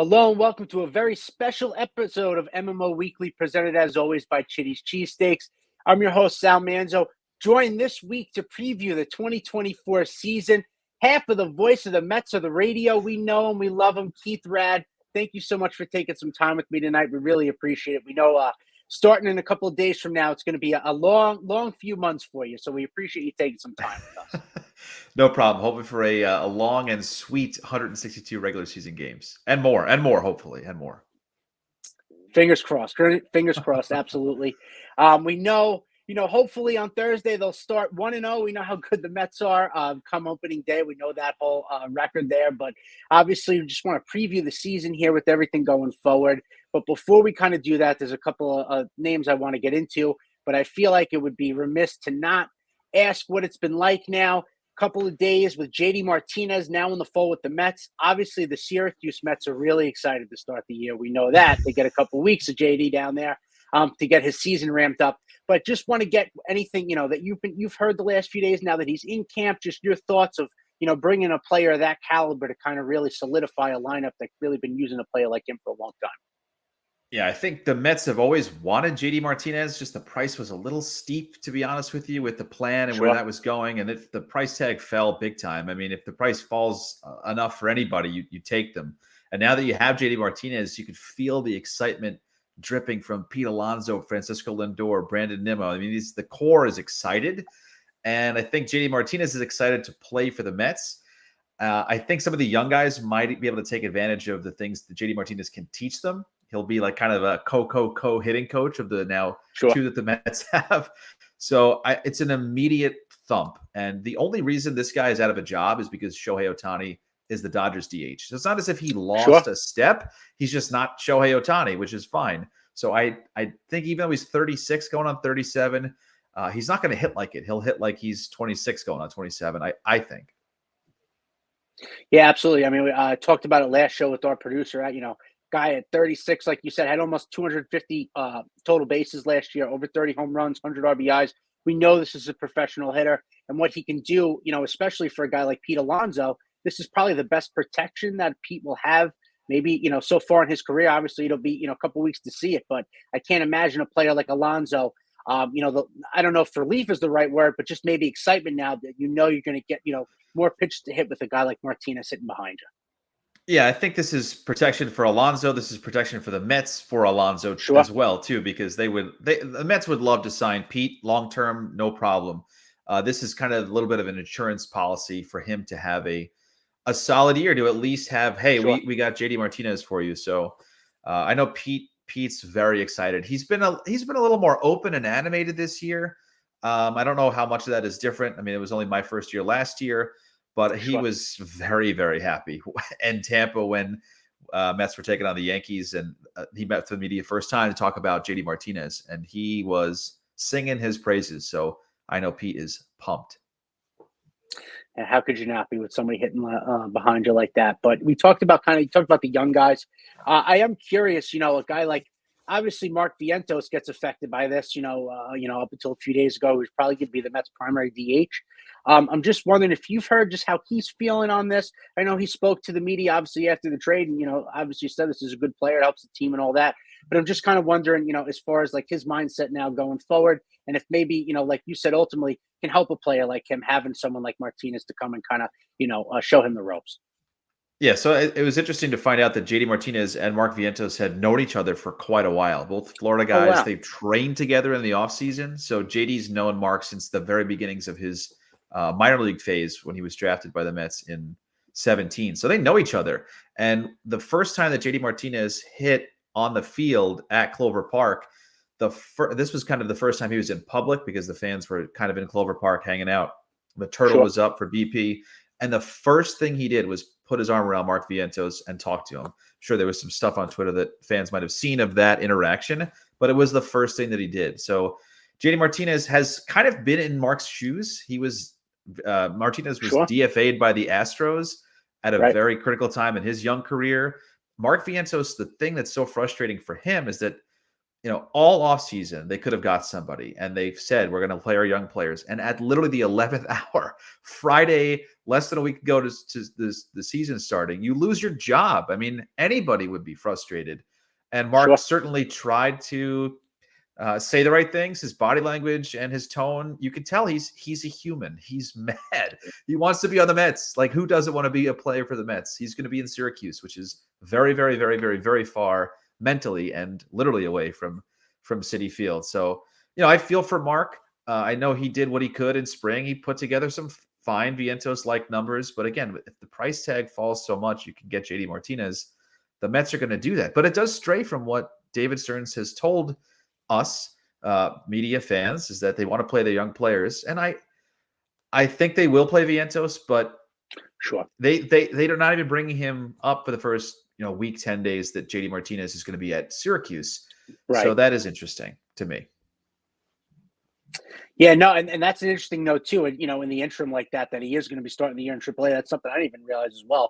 Hello and welcome to a very special episode of MMO Weekly, presented as always by Chitty's Cheesesteaks. I'm your host, Sal Manzo, joined this week to preview the 2024 season. Half of the voice of the Mets of the radio. We know him, we love him, Keith Raad. Thank you so much for taking some time with me tonight. We really appreciate it. We know starting in a couple of days from now, it's going to be a long few months for you. So we appreciate you taking some time with us. No problem. Hoping for a long and sweet 162 regular season games and more, hopefully, and more. Fingers crossed. Fingers crossed. Absolutely. We know, hopefully on Thursday they'll start 1-0. We know how good the Mets are come opening day. We know that whole record there. But obviously, we just want to preview the season here with everything going forward. But before we kind of do that, there's a couple of names I want to get into. But I feel like it would be remiss to not ask what it's been like now. Couple of days with JD Martinez now in the fold with the Mets. Obviously, the Syracuse Mets are really excited to start the year. We know that. They get a couple of weeks of JD down there to get his season ramped up. But just want to get anything, that you've heard the last few days now that he's in camp, just your thoughts of, bringing a player of that caliber to kind of really solidify a lineup that's really been using a player like him for a long time. Yeah, I think the Mets have always wanted JD Martinez. Just the price was a little steep, to be honest with you, with the plan and where that was going. And if the price tag fell big time, I mean, if the price falls enough for anybody, you take them. And now that you have JD Martinez, you can feel the excitement dripping from Pete Alonso, Francisco Lindor, Brandon Nimmo. I mean, the core is excited. And I think JD Martinez is excited to play for the Mets. I think some of the young guys might be able to take advantage of the things that JD Martinez can teach them. He'll be like kind of a co-hitting coach of the now two that the Mets have. So it's an immediate thump. And the only reason this guy is out of a job is because Shohei Ohtani is the Dodgers DH. So it's not as if he lost a step. He's just not Shohei Ohtani, which is fine. So I think even though he's 36 going on 37, he's not going to hit like it. He'll hit like he's 26 going on 27, I think. Yeah, absolutely. I mean, I talked about it last show with our producer, guy at 36, like you said, had almost 250 total bases last year, over 30 home runs, 100 RBIs. We know this is a professional hitter, and what he can do, especially for a guy like Pete Alonso, this is probably the best protection that Pete will have. Maybe, so far in his career. Obviously, it'll be, a couple weeks to see it, but I can't imagine a player like Alonso. I don't know if relief is the right word, but just maybe excitement now that you're going to get, more pitches to hit with a guy like Martinez sitting behind you. Yeah, I think this is protection for Alonso. This is protection for the Mets for Alonso as well, too, because the Mets would love to sign Pete long-term, no problem. This is kind of a little bit of an insurance policy for him to have a solid year, to at least have, hey, we got JD Martinez for you. So I know Pete's very excited. He's been a little more open and animated this year. I don't know how much of that is different. I mean, it was only my first year last year. But he was very, very happy in Tampa when Mets were taking on the Yankees, and he met the media first time to talk about JD Martinez, and he was singing his praises. So I know Pete is pumped. And how could you not be with somebody hitting behind you like that? But you talked about the young guys. I am curious, a guy like, obviously Mark Vientos gets affected by this, up until a few days ago, he was probably going to be the Mets' primary DH. I'm just wondering if you've heard just how he's feeling on this. I know he spoke to the media, obviously, after the trade, and, obviously said this is a good player, it helps the team and all that. But I'm just kind of wondering, as far as like his mindset now going forward, and if maybe, like you said, ultimately can help a player like him, having someone like Martinez to come and kind of, show him the ropes. Yeah, so it was interesting to find out that JD Martinez and Mark Vientos had known each other for quite a while. Both Florida guys. Oh, wow. They've trained together in the offseason. So JD's known Mark since the very beginnings of his minor league phase when he was drafted by the Mets in 2017. So they know each other. And the first time that JD Martinez hit on the field at Clover Park, this was kind of the first time he was in public because the fans were kind of in Clover Park hanging out. The turtle was up for BP. And the first thing he did was put his arm around Mark Vientos and talk to him. I'm sure there was some stuff on Twitter that fans might have seen of that interaction, but it was the first thing that he did. So JD Martinez has kind of been in Mark's shoes. Martinez was DFA'd by the Astros at a very critical time in his young career. Mark Vientos, the thing that's so frustrating for him is that all offseason, they could have got somebody, and they've said, we're going to play our young players. And at literally the 11th hour, Friday, less than a week ago to the season starting, you lose your job. I mean, anybody would be frustrated. And Mark certainly tried to say the right things. His body language and his tone, you can tell he's a human. He's mad. He wants to be on the Mets. Like, who doesn't want to be a player for the Mets? He's going to be in Syracuse, which is very, very, very, very, very far mentally and literally away from Citi Field. So, I feel for Mark. I know he did what he could in spring. He put together some fine Vientos-like numbers. But again, if the price tag falls so much, you can get JD Martinez. The Mets are going to do that. But it does stray from what David Stearns has told us, media fans, is that they want to play the young players. And I think they will play Vientos, but they're not even bringing him up for the first week, 10 days that JD Martinez is going to be at Syracuse. Right. So that is interesting to me. Yeah, no, and that's an interesting note too. And in the interim like that he is going to be starting the year in AAA. That's something I didn't even realize as well.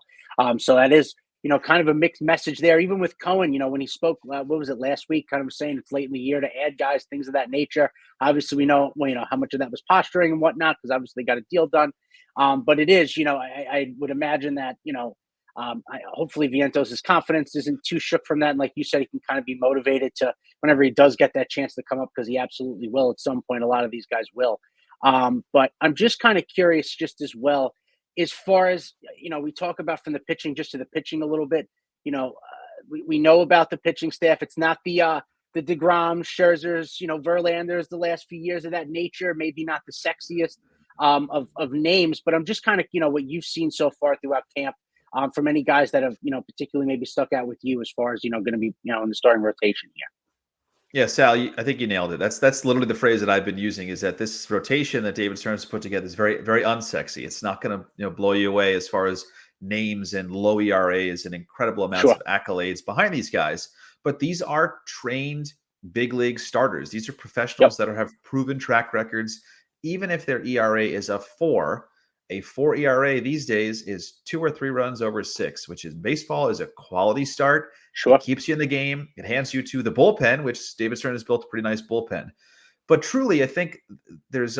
So that is kind of a mixed message there. Even with Cohen, when he spoke, what was it, last week, kind of saying it's late in the year to add guys, things of that nature. Obviously, we know how much of that was posturing and whatnot, because obviously they got a deal done. But it is, I would imagine that, hopefully Vientos' confidence isn't too shook from that. And like you said, he can kind of be motivated to, whenever he does get that chance to come up, because he absolutely will at some point. A lot of these guys will. But I'm just kind of curious just as well, as far as, we talk about from the pitching just to the pitching a little bit, we know about the pitching staff. It's not the DeGrom, Scherzers, Verlanders, the last few years of that nature, maybe not the sexiest of names, but I'm just kind of, what you've seen so far throughout camp from any guys that have, particularly maybe stuck out with you as far as, going to be, in the starting rotation here. Yeah, Sal, I think you nailed it. That's literally the phrase that I've been using, is that this rotation that David Stearns put together is very, very unsexy. It's not going to blow you away as far as names and low ERAs and incredible amounts of accolades behind these guys. But these are trained big league starters. These are professionals that have proven track records. Even if their ERA is a 4 ERA these days is 2 or 3 runs over 6, which in baseball is a quality start. It keeps you in the game. It hands you to the bullpen, which David Stern has built a pretty nice bullpen. But truly, I think there's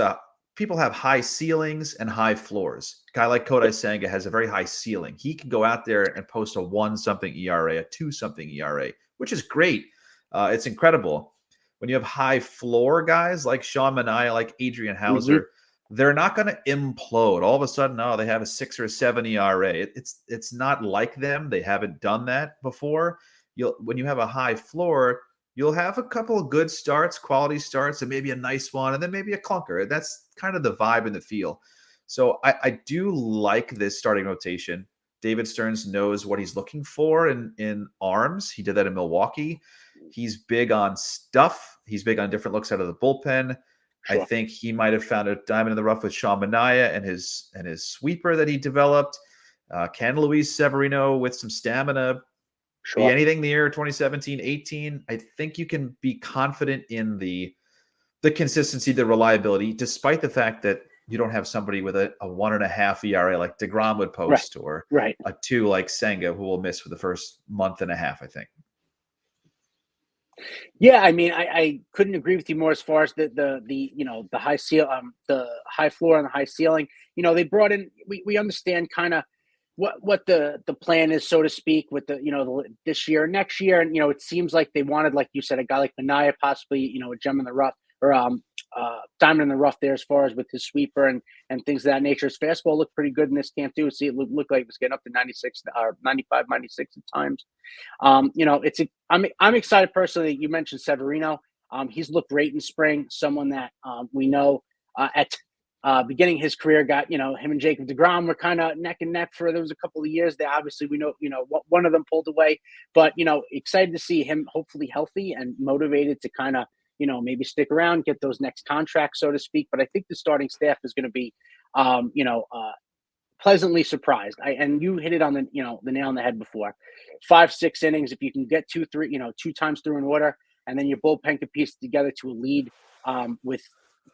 people have high ceilings and high floors. A guy like Kodai Senga has a very high ceiling. He can go out there and post a 1-something ERA, a 2-something ERA, which is great. It's incredible. When you have high floor guys like Sean Manaea, like Adrian Hauser, they're not going to implode. All of a sudden, they have a 6 or 7 ERA. It's not like them. They haven't done that before. When you have a high floor, you'll have a couple of good starts, quality starts, and maybe a nice one, and then maybe a clunker. That's kind of the vibe and the feel. So I do like this starting rotation. David Stearns knows what he's looking for in arms. He did that in Milwaukee. He's big on stuff. He's big on different looks out of the bullpen. I think he might have found a diamond in the rough with Sean Manaea and his sweeper that he developed. Can Luis Severino, with some stamina, be anything near 2017-18? I think you can be confident in the consistency, the reliability, despite the fact that you don't have somebody with a 1.5 ERA like DeGrom would post, or a 2 like Senga, who will miss for the first month and a half, I think. Yeah, I mean, I couldn't agree with you more as far as the high the high floor and the high ceiling. They brought in. We understand kind of what the plan is, so to speak, with this year, next year, and it seems like they wanted, like you said, a guy like Manaea, possibly a gem in the rough, or diamond in the rough there, as far as with his sweeper and things of that nature. His fastball looked pretty good in this camp too. See, it looked like it was getting up to 96 or 95, 96 at times. I'm excited personally that you mentioned Severino. He's looked great in spring. Someone that we know at beginning his career got, him and Jacob DeGrom were kind of neck and neck for, there was a couple of years there. Obviously, we know, one of them pulled away, but, excited to see him hopefully healthy and motivated to kind of, maybe stick around, get those next contracts, so to speak. But I think the starting staff is going to be, pleasantly surprised. And you hit it on the nail on the head before. 5-6 innings, if you can get 2 times through an order, and then your bullpen can piece together to a lead with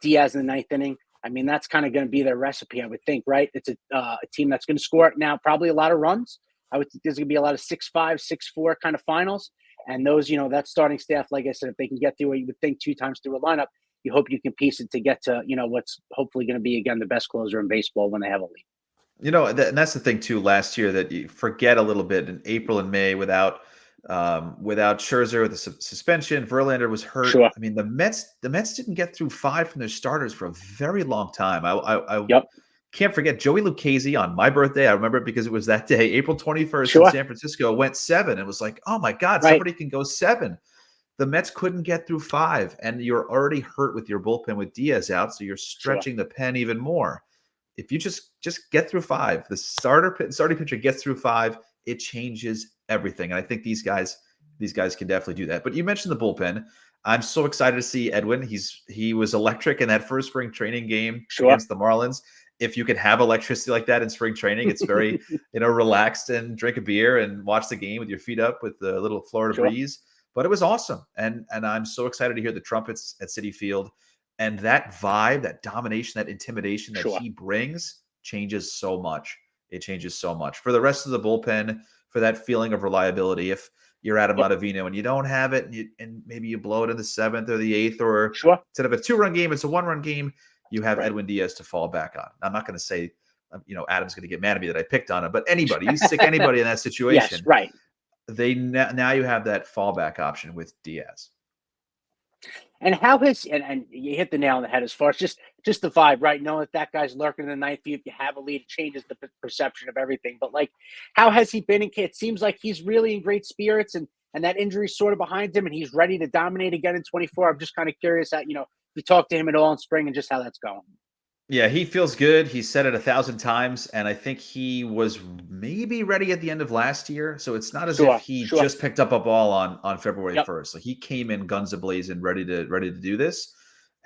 Diaz in the 9th inning. I mean, that's kind of going to be their recipe, I would think, right? It's a team that's going to score now probably a lot of runs. I would think there's going to be a lot of 6-5, 6-4 kind of finals. And those, that starting staff, like I said, if they can get through what you would think 2 times through a lineup, you hope you can piece it to get to, what's hopefully going to be, again, the best closer in baseball when they have a lead. And that's the thing too. Last year, that you forget a little bit in April and May without Scherzer with the suspension. Verlander was hurt. Sure. I mean, the Mets didn't get through 5 from their starters for a very long time. I Yep. can't forget Joey Lucchesi on my birthday. I remember it because it was that day, April 21st in Sure. San Francisco, went 7. It was like, oh my God, Right. somebody can go 7. The Mets couldn't get through 5, and you're already hurt with your bullpen with Diaz out, so you're Sure. stretching the pen even more. If you just get through 5, the starting pitcher gets through 5, it changes everything. And I think these guys can definitely do that. But you mentioned the bullpen. I'm so excited to see Edwin. He was electric in that first spring training game Sure. against the Marlins. If you could have electricity like that in spring training, it's very relaxed, and drink a beer and watch the game with your feet up with the little Florida Sure. breeze. But it was awesome, and I'm so excited to hear the trumpets at Citi Field. And that vibe, that domination, that intimidation that Sure. he brings changes so much. It changes so much. For the rest of the bullpen, for that feeling of reliability, if you're Adam Yep. Ottavino and you don't have it, and maybe you blow it in the 7th or the 8th, or Sure. instead of a 2-run game, it's a 1-run game, you have Right. Edwin Diaz to fall back on. I'm not going to say, Adam's going to get mad at me that I picked on him, but anybody, you stick anybody in that situation. Yes. Right. Now you have that fallback option with Diaz. And how has and you hit the nail on the head as far as just the vibe, right? Knowing that guy's lurking in the ninth field, if you have a lead, it changes the perception of everything. But like, how has he been? It seems like he's really in great spirits, and that injury's sort of behind him, and he's ready to dominate again in 24. I'm just kind of curious that if you talk to him at all in spring and just how that's going. Yeah, he feels good. He said it 1,000 times, and I think he was maybe ready at the end of last year. So it's not as if he Sure. just picked up a ball on February Yep. 1st. Like, he came in guns a-blazing, ready to do this.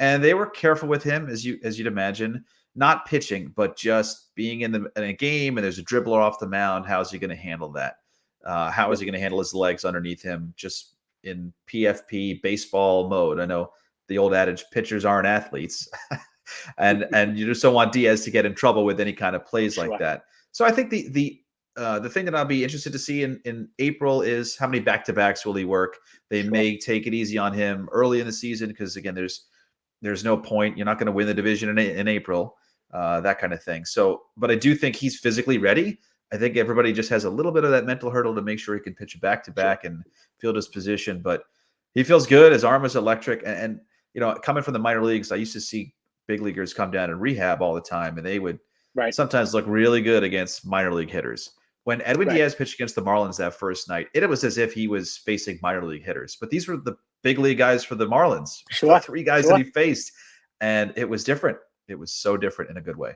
And they were careful with him, as you'd imagine, not pitching, but just being in a game, and there's a dribbler off the mound. How is he going to handle that? How is he going to handle his legs underneath him, just in PFP baseball mode? I know the old adage, pitchers aren't athletes. and you just don't want Diaz to get in trouble with any kind of plays Sure. like that. So I think the thing that I'll be interested to see in April is how many back-to-backs will he work. They Sure. may take it easy on him early in the season because, again, there's no point. You're not going to win the division in April, that kind of thing. So, but I do think he's physically ready. I think everybody just has a little bit of that mental hurdle to make sure he can pitch a back-to-back and field his position. But he feels good. His arm is electric. And coming from the minor leagues, I used to see big leaguers come down and rehab all the time, and they would sometimes look really good against minor league hitters. When Edwin Diaz pitched against the Marlins that first night, it was as if he was facing minor league hitters. But these were the big league guys for the Marlins. Sure. The 3 guys that he faced, and it was different. It was so different in a good way.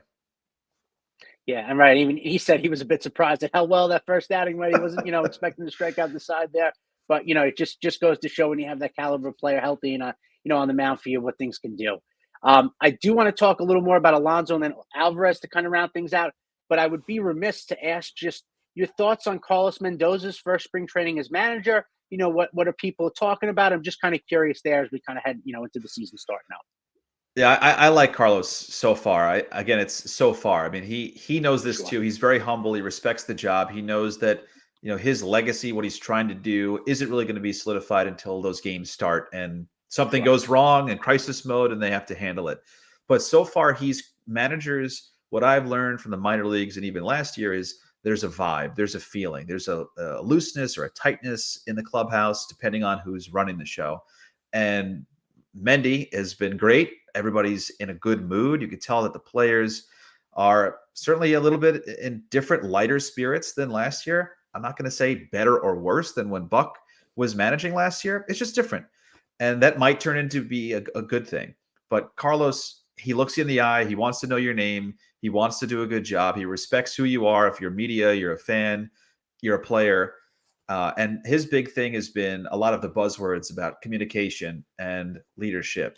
Yeah, and right. Even he said he was a bit surprised at how well that first outing went. He wasn't, expecting to strike out the side there. But it just goes to show when you have that caliber of player healthy and on the mound for you, what things can do. I do want to talk a little more about Alonso and then Alvarez to kind of round things out, but I would be remiss to ask just your thoughts on Carlos Mendoza's first spring training as manager. What are people talking about? I'm just kind of curious there as we kind of head, into the season start now. Yeah, I like Carlos so far. Again, it's so far. I mean, he knows this too. He's very humble. He respects the job. He knows that, his legacy, what he's trying to do, isn't really going to be solidified until those games start and something goes wrong in crisis mode and they have to handle it. But so far, managers, what I've learned from the minor leagues and even last year is there's a vibe, there's a feeling, there's a looseness or a tightness in the clubhouse, depending on who's running the show. And Mendy has been great. Everybody's in a good mood. You could tell that the players are certainly a little bit in different, lighter spirits than last year. I'm not going to say better or worse than when Buck was managing last year. It's just different. And that might turn into be a good thing. But Carlos, he looks you in the eye. He wants to know your name. He wants to do a good job. He respects who you are. If you're media, you're a fan, you're a player. And his big thing has been a lot of the buzzwords about communication and leadership.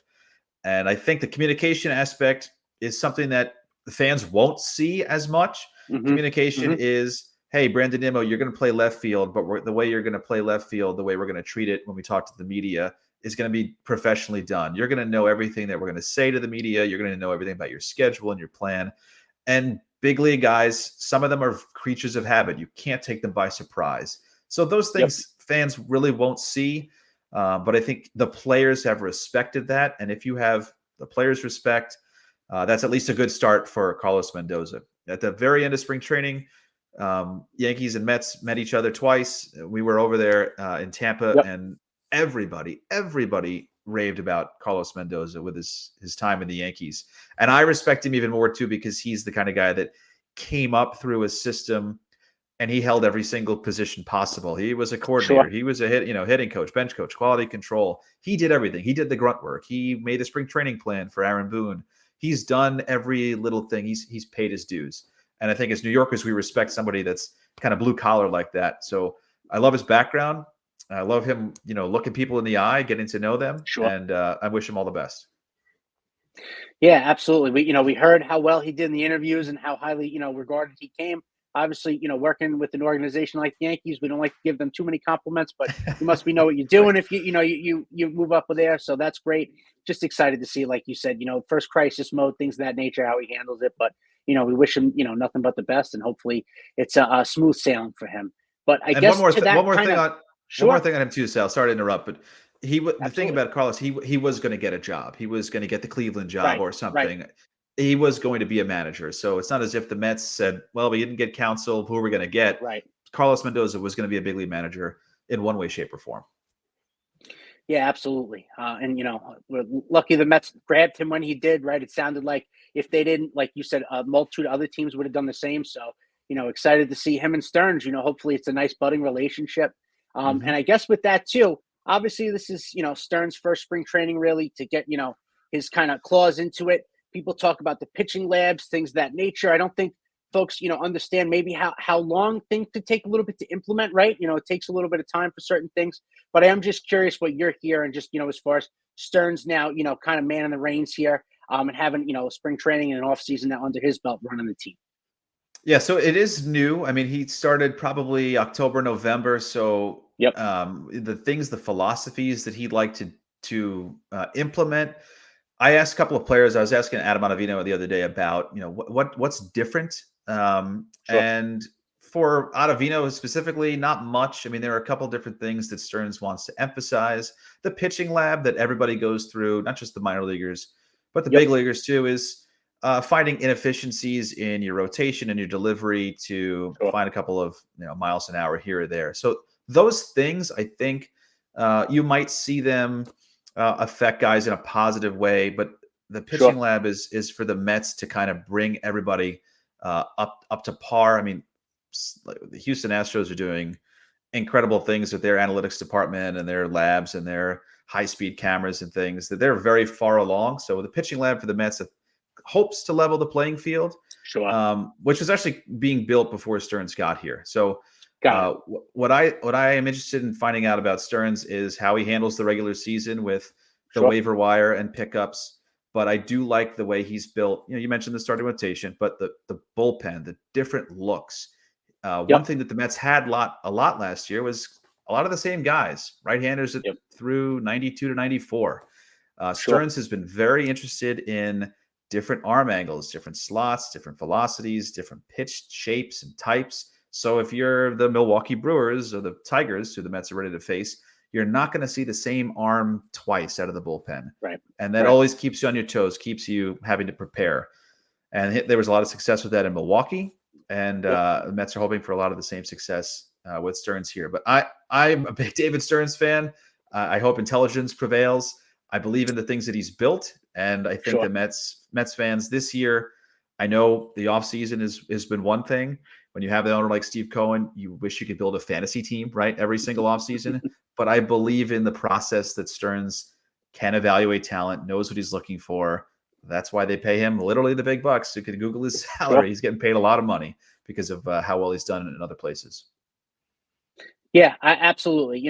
And I think the communication aspect is something that the fans won't see as much. Mm-hmm. Communication is, hey, Brandon Nimmo, you're going to play left field, but the way you're going to play left field, the way we're going to treat it when we talk to the media is going to be professionally done. You're going to know everything that we're going to say to the media. You're going to know everything about your schedule and your plan. And big league guys, some of them are creatures of habit. You can't take them by surprise. So those things fans really won't see. But I think the players have respected that. And if you have the players' respect, that's at least a good start for Carlos Mendoza. At the very end of spring training, Yankees and Mets met each other twice. We were over there in Tampa, and everybody raved about Carlos Mendoza with his time in the Yankees. And I respect him even more too, because he's the kind of guy that came up through a system and he held every single position possible. He was a coordinator. He was a hitting coach, bench coach, quality control. He did everything. He did the grunt work. He made a spring training plan for Aaron Boone. He's done every little thing. He's paid his dues. And I think as New Yorkers, we respect somebody that's kind of blue collar like that. So I love his background. I love him, looking people in the eye, getting to know them. And I wish him all the best. Yeah, absolutely. We heard how well he did in the interviews and how highly, regarded he came. Obviously, working with an organization like the Yankees, we don't like to give them too many compliments, but you must know what you're doing if you move up with there. So that's great. Just excited to see, like you said, first crisis mode, things of that nature, how he handles it. But we wish him, nothing but the best, and hopefully it's a smooth sailing for him. But I guess one more thing on him too, Sal. Sorry to interrupt, but the thing about Carlos, he was going to get a job. He was going to get the Cleveland job or something. Right. He was going to be a manager. So it's not as if the Mets said, well, we didn't get counsel. Who are we going to get? Right. Carlos Mendoza was going to be a big league manager in one way, shape, or form. Yeah, absolutely. And, we're lucky the Mets grabbed him when he did, right? It sounded like if they didn't, like you said, a multitude of other teams would have done the same. So, excited to see him and Stearns. Hopefully it's a nice budding relationship. And I guess with that too, obviously this is, Stearns' first spring training really to get, his kind of claws into it. People talk about the pitching labs, things of that nature. I don't think folks, understand maybe how long things could take a little bit to implement, right? It takes a little bit of time for certain things. But I am just curious what you're hearing, just, as far as Stearns now, kind of man in the reins here, and having, spring training and an off season now under his belt running the team. Yeah, so it is new. I mean, he started probably October, November. So the philosophies that he'd like to implement. I asked a couple of players. I was asking Adam Ottavino the other day about, what's different. And for Ottavino specifically, not much. I mean, there are a couple different things that Stearns wants to emphasize. The pitching lab that everybody goes through, not just the minor leaguers, but the big leaguers too, is finding inefficiencies in your rotation and your delivery to find a couple of miles an hour here or there. So those things, I think you might see them affect guys in a positive way, but the pitching lab is for the Mets to kind of bring everybody up to par. I mean, the Houston Astros are doing incredible things with their analytics department and their labs and their high-speed cameras and things that they're very far along. So the pitching lab for the Mets hopes to level the playing field, which was actually being built before Stearns got here. So what I am interested in finding out about Stearns is how he handles the regular season with the waiver wire and pickups. But I do like the way he's built. You mentioned the starting rotation, but the bullpen, the different looks. One thing that the Mets had a lot last year was a lot of the same guys, right-handers through 92 to 94. Stearns has been very interested in different arm angles, different slots, different velocities, different pitch shapes and types. So if you're the Milwaukee Brewers or the Tigers, who the Mets are ready to face, you're not going to see the same arm twice out of the bullpen. Right. And that always keeps you on your toes, keeps you having to prepare. And there was a lot of success with that in Milwaukee. And the Mets are hoping for a lot of the same success with Stearns here. But I'm a big David Stearns fan. I hope intelligence prevails. I believe in the things that he's built. And I think the Mets fans this year, I know the offseason has been one thing. When you have an owner like Steve Cohen, you wish you could build a fantasy team, right? Every single offseason. But I believe in the process that Stearns can evaluate talent, knows what he's looking for. That's why they pay him literally the big bucks. You can Google his salary. He's getting paid a lot of money because of how well he's done in other places. Yeah, absolutely.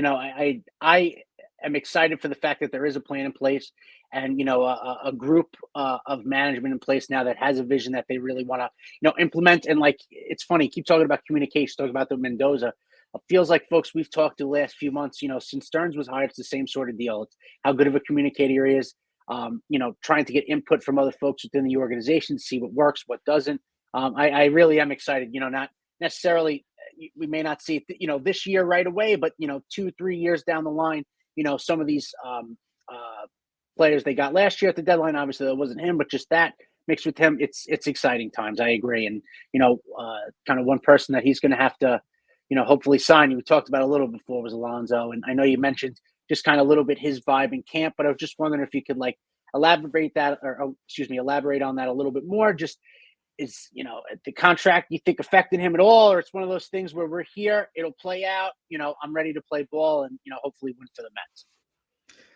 I am excited for the fact that there is a plan in place and, a group of management in place now that has a vision that they really want to, implement. And it's funny, keep talking about communication, talking about the Mendoza. It feels like folks we've talked to the last few months, since Stearns was hired, it's the same sort of deal. It's how good of a communicator he is, trying to get input from other folks within the organization to see what works, what doesn't. I really am excited, not necessarily, we may not see it, this year right away, but 2-3 years down the line, some of these players they got last year at the deadline. Obviously, that wasn't him, but just that mixed with him, it's exciting times. I agree, and kind of one person that he's going to have to, hopefully sign. We talked about a little before was Alonso, and I know you mentioned just kind of a little bit his vibe in camp, but I was just wondering if you could elaborate on that a little bit more. Just is the contract you think affecting him at all, or it's one of those things where we're here, it'll play out. I'm ready to play ball and hopefully win for the Mets.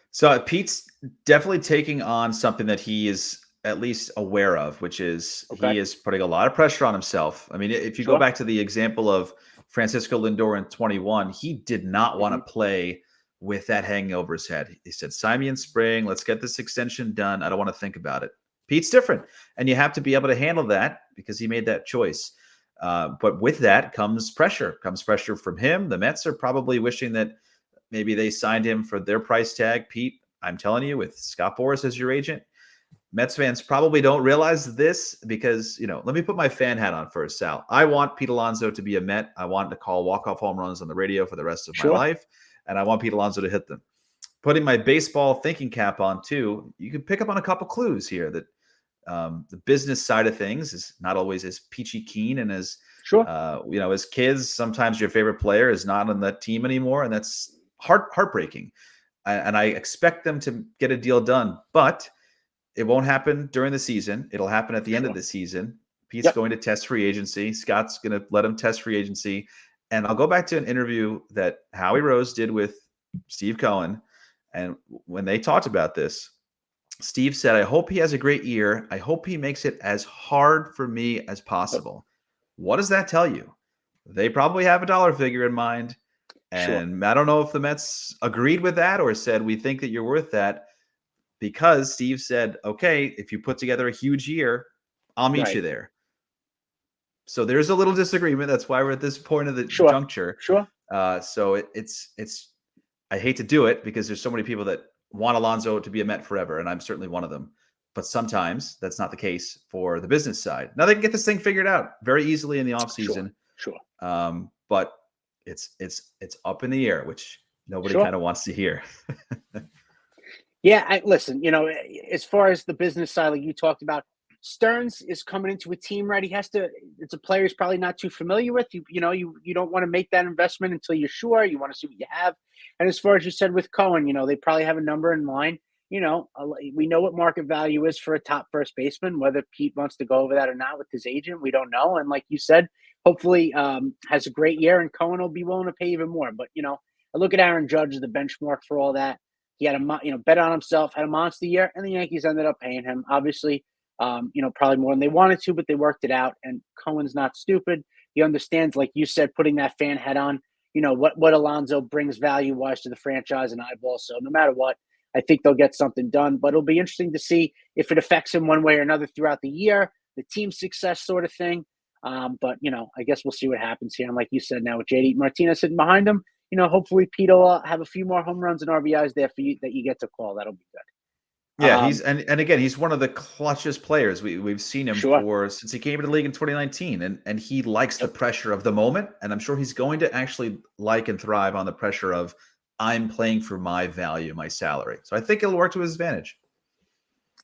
So Pete's definitely taking on something that he is at least aware of, which is he is putting a lot of pressure on himself. I mean, if you go back to the example of Francisco Lindor in 21, he did not want to play with that hanging over his head. He said, sign me in spring. Let's get this extension done. I don't want to think about it. Pete's different, and you have to be able to handle that because he made that choice. But with that comes pressure from him. The Mets are probably wishing that maybe they signed him for their price tag. Pete, I'm telling you, with Scott Boras as your agent, Mets fans probably don't realize this because, let me put my fan hat on first, Sal. I want Pete Alonso to be a Met. I want to call walk-off home runs on the radio for the rest of my life, and I want Pete Alonso to hit them. Putting my baseball thinking cap on, too, you can pick up on a couple clues here that the business side of things is not always as peachy keen, and as, as kids, sometimes your favorite player is not on that team anymore, and that's heartbreaking. And I expect them to get a deal done, but it won't happen during the season. It'll happen at the end of the season. Pete's going to test free agency. Scott's going to let him test free agency. And I'll go back to an interview that Howie Rose did with Steve Cohen. And when they talked about this, Steve said, I hope he has a great year. I hope he makes it as hard for me as possible. What does that tell you? They probably have a dollar figure in mind. And I don't know if the Mets agreed with that or said, we think that you're worth that, because Steve said, okay, if you put together a huge year, I'll meet you there. So there's a little disagreement. That's why we're at this point of the juncture. So it's I hate to do it because there's so many people that want Alonso to be a Met forever, and I'm certainly one of them. But sometimes that's not the case for the business side. Now they can get this thing figured out very easily in the offseason. But it's up in the air, which nobody kind of wants to hear. Listen, as far as the business side, like you talked about, Stearns is coming into a team, right? It's a player he's probably not too familiar with. You don't want to make that investment until you're sure. You want to see what you have. And as far as you said with Cohen, they probably have a number in mind. We know what market value is for a top first baseman. Whether Pete wants to go over that or not with his agent, we don't know. And like you said, hopefully has a great year, and Cohen will be willing to pay even more. But, I look at Aaron Judge as the benchmark for all that. He had bet on himself, had a monster year, and the Yankees ended up paying him. Obviously, probably more than they wanted to, but they worked it out. And Cohen's not stupid. He understands, like you said, putting that fan head on, what Alonso brings value-wise to the franchise and eyeballs. So no matter what, I think they'll get something done. But it'll be interesting to see if it affects him one way or another throughout the year, the team success sort of thing. But, I guess we'll see what happens here. And like you said, now with JD Martinez sitting behind him, hopefully Pete will have a few more home runs and RBIs there for you that you get to call. That'll be good. Yeah, he's and again, he's one of the clutchest players. We've seen him since he came into the league in 2019, and he likes the pressure of the moment, and I'm sure he's going to actually like and thrive on the pressure of I'm playing for my value, my salary. So I think it'll work to his advantage.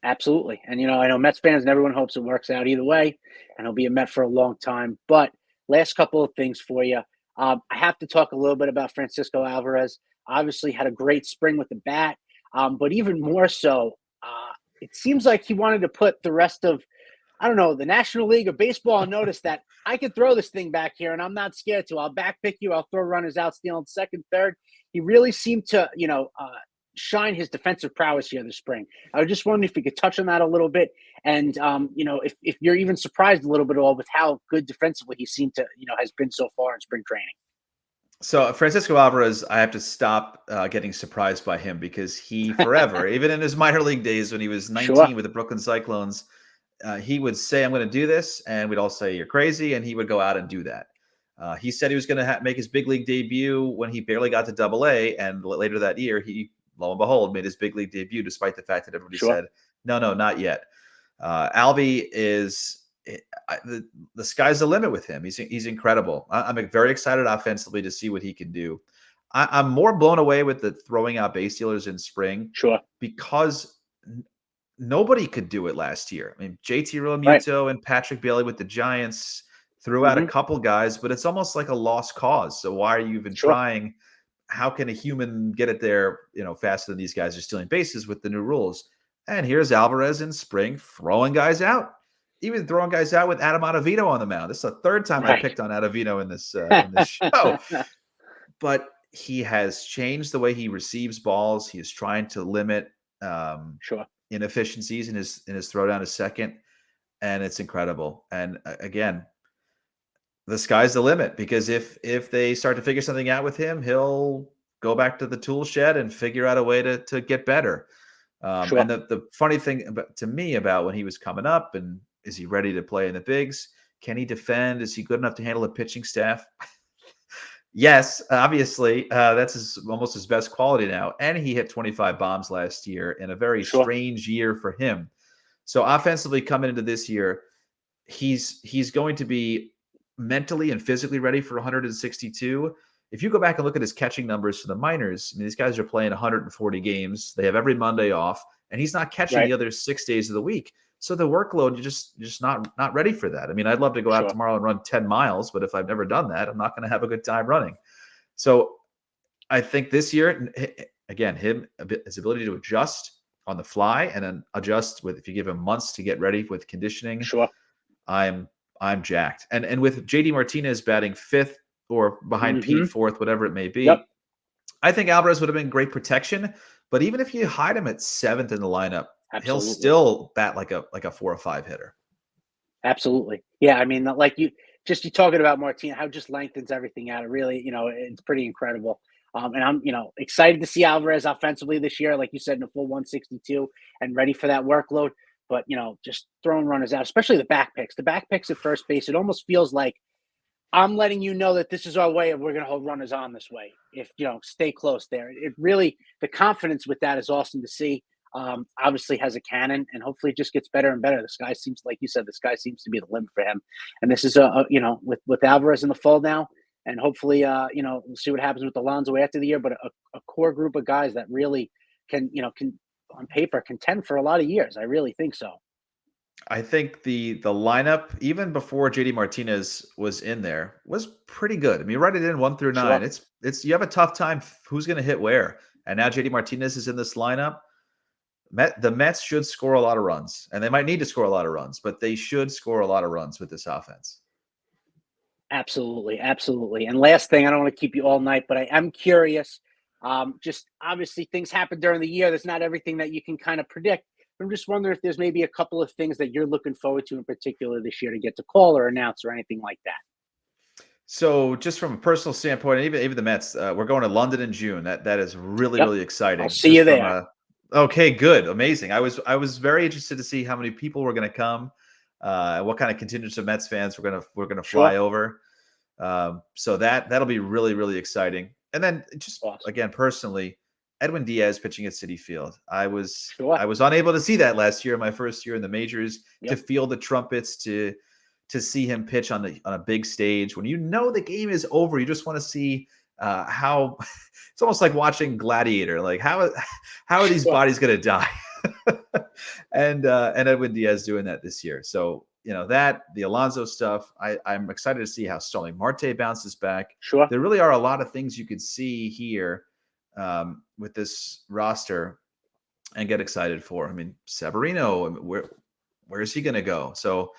Absolutely. And, I know Mets fans and everyone hopes it works out either way, and he'll be a Met for a long time. But last couple of things for you. I have to talk a little bit about Francisco Alvarez. Obviously had a great spring with the bat, but even more so, it seems like he wanted to put the rest of, the National League of Baseball on notice that I can throw this thing back here, and I'm not scared to. I'll back pick you. I'll throw runners out, stealing second, third. He really seemed to, shine his defensive prowess here this spring. I was just wondering if you could touch on that a little bit. And, if you're even surprised a little bit at all with how good defensively he seemed to, has been so far in spring training. So Francisco Alvarez, I have to stop getting surprised by him because he forever, even in his minor league days when he was 19 with the Brooklyn Cyclones, he would say, I'm going to do this. And we'd all say, you're crazy. And he would go out and do that. He said he was going to make his big league debut when he barely got to AA. And later that year, he, lo and behold, made his big league debut, despite the fact that everybody said, no, not yet. Alvy is the sky's the limit with him. He's incredible. I'm very excited offensively to see what he can do. I'm more blown away with the throwing out base stealers in spring. Sure. Because nobody could do it last year. I mean, JT Right. Realmuto and Patrick Bailey with the Giants threw out a couple guys, but it's almost like a lost cause. So why are you even Sure. trying? How can a human get it there, faster than these guys are stealing bases with the new rules? And here's Alvarez in spring throwing guys out, even throwing guys out with Adam Ottavino on the mound. This is the third time I picked on Ottavino in this show. But he has changed the way he receives balls. He is trying to limit Sure. inefficiencies in his throwdown to second, and it's incredible. And again, the sky's the limit, because if they start to figure something out with him, he'll go back to the tool shed and figure out a way to get better. Sure. And the funny thing to me about when he was coming up, and is he ready to play in the bigs? Can he defend? Is he good enough to handle a pitching staff? Yes, obviously, that's almost his best quality now. And he hit 25 bombs last year in a very strange year for him. So offensively coming into this year, he's going to be mentally and physically ready for 162. If you go back and look at his catching numbers for the minors, I mean, these guys are playing 140 games. They have every Monday off, and he's not catching the other 6 days of the week. So the workload, you're just not ready for that. I mean, I'd love to go out tomorrow and run 10 miles, but if I've never done that, I'm not going to have a good time running. So I think this year, again, his ability to adjust on the fly and then adjust if you give him months to get ready with conditioning. Sure. I'm jacked. And with JD Martinez batting fifth or behind Pete fourth, whatever it may be, I think Alvarez would have been great protection. But even if you hide him at seventh in the lineup, he'll still bat like a 4 or 5 hitter. Absolutely. Yeah. I mean, like you talking about Martinez, how just lengthens everything out. It really, it's pretty incredible. And I'm, excited to see Alvarez offensively this year, like you said, in a full 162 and ready for that workload. But, just throwing runners out, especially the back picks at first base. It almost feels like I'm letting you know that this is our way of, we're going to hold runners on this way. If, stay close there. It really, the confidence with that is awesome to see. Obviously has a cannon, and hopefully it just gets better and better. The sky seems, like you said, the sky seems to be the limit for him. And this is with Alvarez in the fold now, and hopefully, we'll see what happens with Alonso after the year. But a core group of guys that really can on paper contend for a lot of years. I really think so. I think the lineup, even before JD Martinez was in there, was pretty good. I mean, write it in 1 through 9. It's you have a tough time who's going to hit where. And now JD Martinez is in this lineup. The Mets should score a lot of runs, and they might need to score a lot of runs, but they should score a lot of runs with this offense. Absolutely. Absolutely. And last thing, I don't want to keep you all night, but I am curious. Just obviously things happen during the year. There's not everything that you can kind of predict. I'm just wondering if there's maybe a couple of things that you're looking forward to in particular this year to get to call or announce or anything like that. So just from a personal standpoint, even the Mets, we're going to London in June. That is really exciting. I'll see you there. Okay, good. Amazing. I was very interested to see how many people were going to come, what kind of contingent of Mets fans we're going to fly over. So that'll be really exciting. And then just again, personally, Edwin Diaz pitching at Citi Field. I was unable to see that last year, my first year in the majors, to feel the trumpets, to see him pitch on a big stage. When the game is over, you just want to see how it's almost like watching Gladiator. Like how are these bodies going to die? and Edwin Diaz doing that this year. So the Alonso stuff. I'm excited to see how Starling Marte bounces back. Sure, there really are a lot of things you could see here with this roster and get excited for. I mean, Severino, where is he going to go? So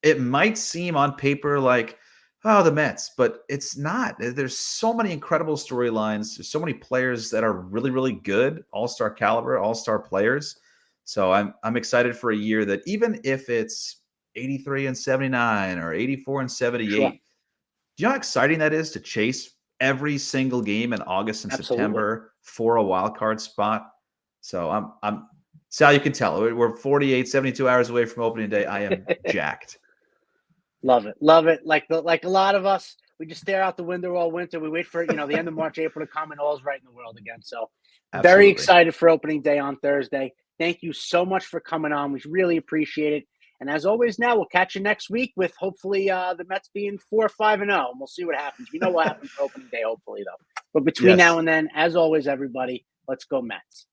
it might seem on paper like, oh, the Mets, but it's not. There's so many incredible storylines. There's so many players that are really good, all-star caliber, all-star players. So I'm excited for a year that, even if it's 83-79 or 84-78, do you know how exciting that is to chase every single game in August and September for a wild card spot? So I'm Sal, you can tell we're 48, 72 hours away from opening day. I am jacked. Love it. Like a lot of us, we just stare out the window all winter. We wait for the end of March, April to come, and all's right in the world again. So very excited for opening day on Thursday. Thank you so much for coming on. We really appreciate it. And as always, now we'll catch you next week with hopefully the Mets being 4-5-0. And we'll see what happens. We know what happens for opening day, hopefully, though. But between now and then, as always, everybody, let's go Mets.